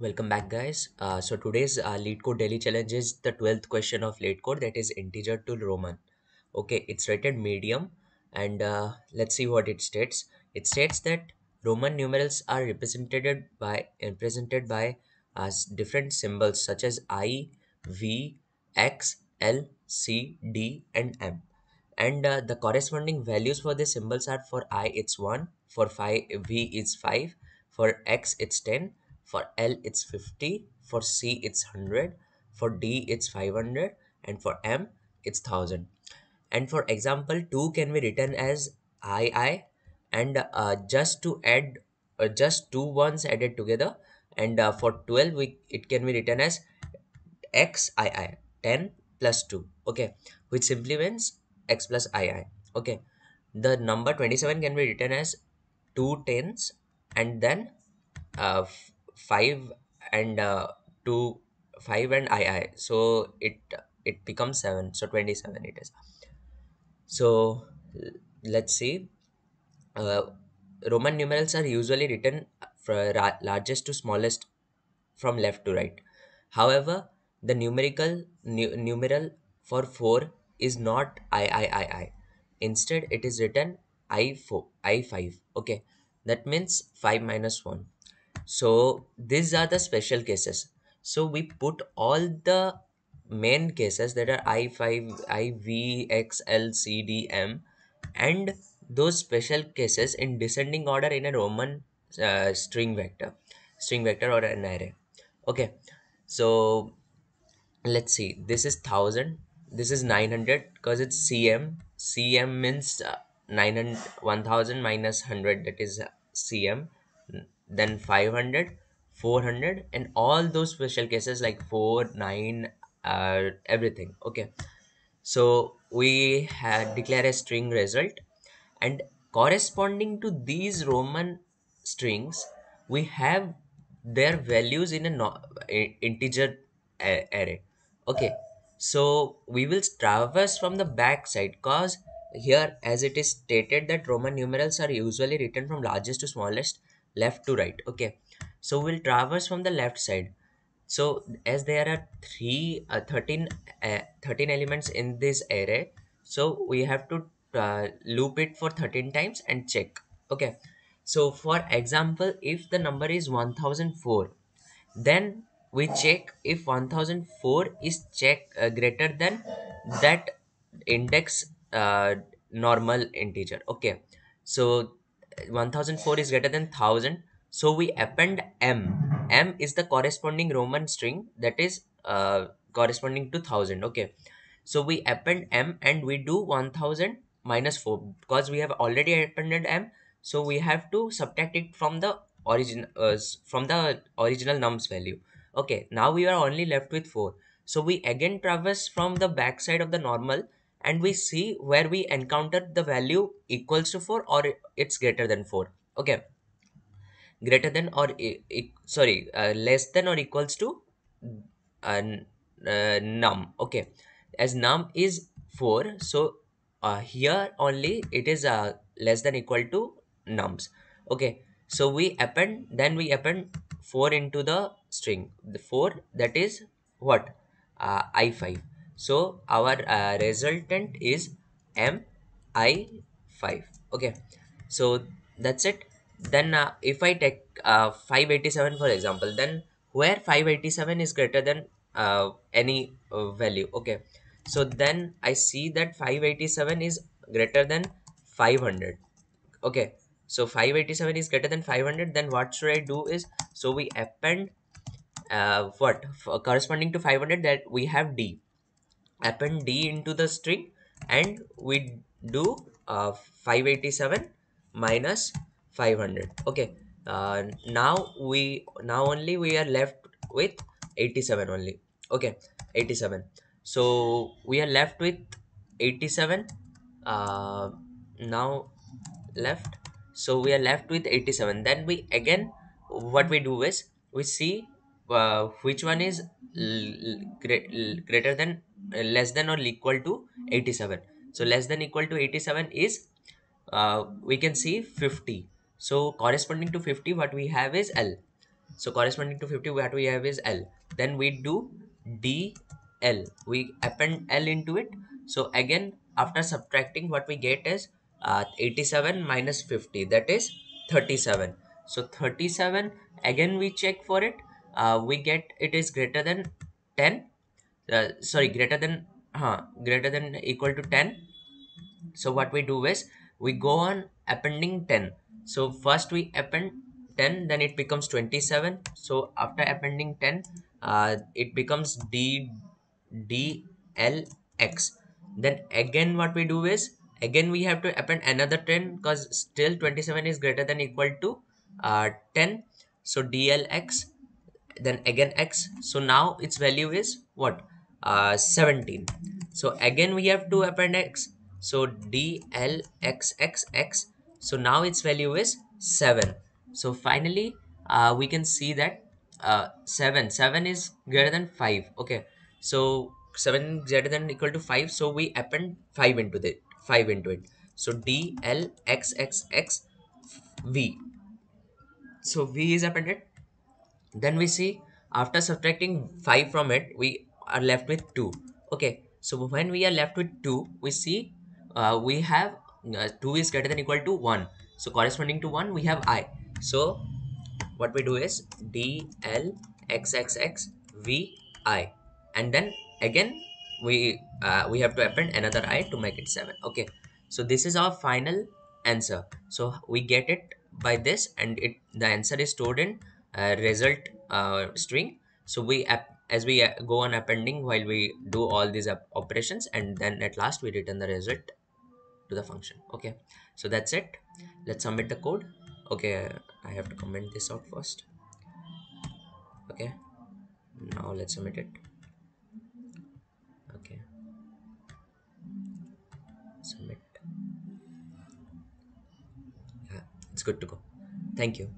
Welcome back, guys. So today's LeetCode daily challenge is the 12th question of LeetCode, that is integer to Roman. Okay, it's rated medium, and let's see what it states. It states that Roman numerals are represented by different symbols such as I, V, X, L, C, D, and M. And the corresponding values for the symbols are: for I it's 1, for V it's 5, for X it's 10, for L it's 50, for C it's 100, for D it's 500, and for M it's 1000. And for example, 2 can be written as I, and just to add just two ones added together. And for 12 it can be written as XII, 10 plus 2, okay, which simply means X plus II. Okay, the number 27 can be written as two tens, and then 5 and 2, 5 and II, so it becomes 7, so 27 it is. So let's see. uh, Roman numerals are usually written from largest to smallest from left to right. However, the numeral for 4 is not I. Instead, it is written I4, I5. Okay, that means 5 minus 1. So these are the special cases. So we put all the main cases, that are I5, IV, X, L, C, D, M, and those special cases in descending order in a Roman string vector or an array. Okay, so let's see. This is 1000. This is 900 because it's cm means 900, 1000 minus 100, that is cm. Then 500, 400, and all those special cases like 4, 9, everything. Okay, so we had declare a string result, and corresponding to these Roman strings, we have their values in a integer array. Okay, so we will traverse from the back side, cause here as it is stated that Roman numerals are usually written from largest to smallest, left to right. Okay, so we'll traverse from the left side. So as there are 13 elements in this array, so we have to loop it for 13 times and check. Okay, so for example, if the number is 1004, then we check if 1004 is greater than that index normal integer. Okay, so 1004 is greater than 1000, so we append m is the corresponding Roman string that is corresponding to 1000. Okay, so we append m and we do 1000 minus 4 because we have already appended m, so we have to subtract it from the original nums value. Okay, now we are only left with 4, so we again traverse from the backside of the normal, and we see where we encounter the value equals to 4 or it's greater than 4. Okay, greater than or less than or equals to num. Okay, as num is 4, so here only it is less than equal to nums. Okay, so we append 4 into the string, the 4, that is what, I5. So our resultant is mi5. Okay, so that's it. Then if I take 587 for example, then where 587 is greater than any value. Okay, so then I see that 587 is greater than 500. Okay, so 587 is greater than 500, then what should I do is, so we append corresponding to 500, that we have D, append D into the string, and we do 587 minus 500. Okay, now only we are left with 87 only. Okay, 87. So we are left with 87 now left. So we are left with 87. Then we again, what we do is we see which one is greater than, less than or equal to 87. So less than equal to 87 is, we can see 50. So corresponding to 50, what we have is L. So corresponding to 50, what we have is L. Then we do DL. We append L into it. So again, after subtracting, what we get is 87 minus 50. That is 37. So 37. Again, we check for it. We get it is greater than 10. Sorry, greater than equal to 10. So what we do is we go on appending 10. So first we append 10, then it becomes 27. So after appending 10, it becomes D L X. Then again what we do is again we have to append another 10 because still 27 is greater than equal to 10. So DLX, then again x. So now its value is what? 17. So again we have to append x. So dlxxx. So now its value is 7. So finally we can see that 7 is greater than 5. Okay, so 7 is greater than equal to 5, so we append 5 into the 5 into it. So dlxxx v. So v is appended. Then we see after subtracting 5 from it, we are left with 2. Okay, so when we are left with 2, we see we have 2 is greater than equal to 1. So corresponding to 1, we have I. So what we do is D L X X X V I, and then again we have to append another I to make it 7. Okay, so this is our final answer. So we get it by this, and it the answer is stored in result string. So as we go on appending while we do all these operations, and then at last we return the result to the function. Okay, so that's it. Let's submit the code. Okay, I have to comment this out first. Okay, now let's submit it. Okay, submit. Yeah, it's good to go. Thank you.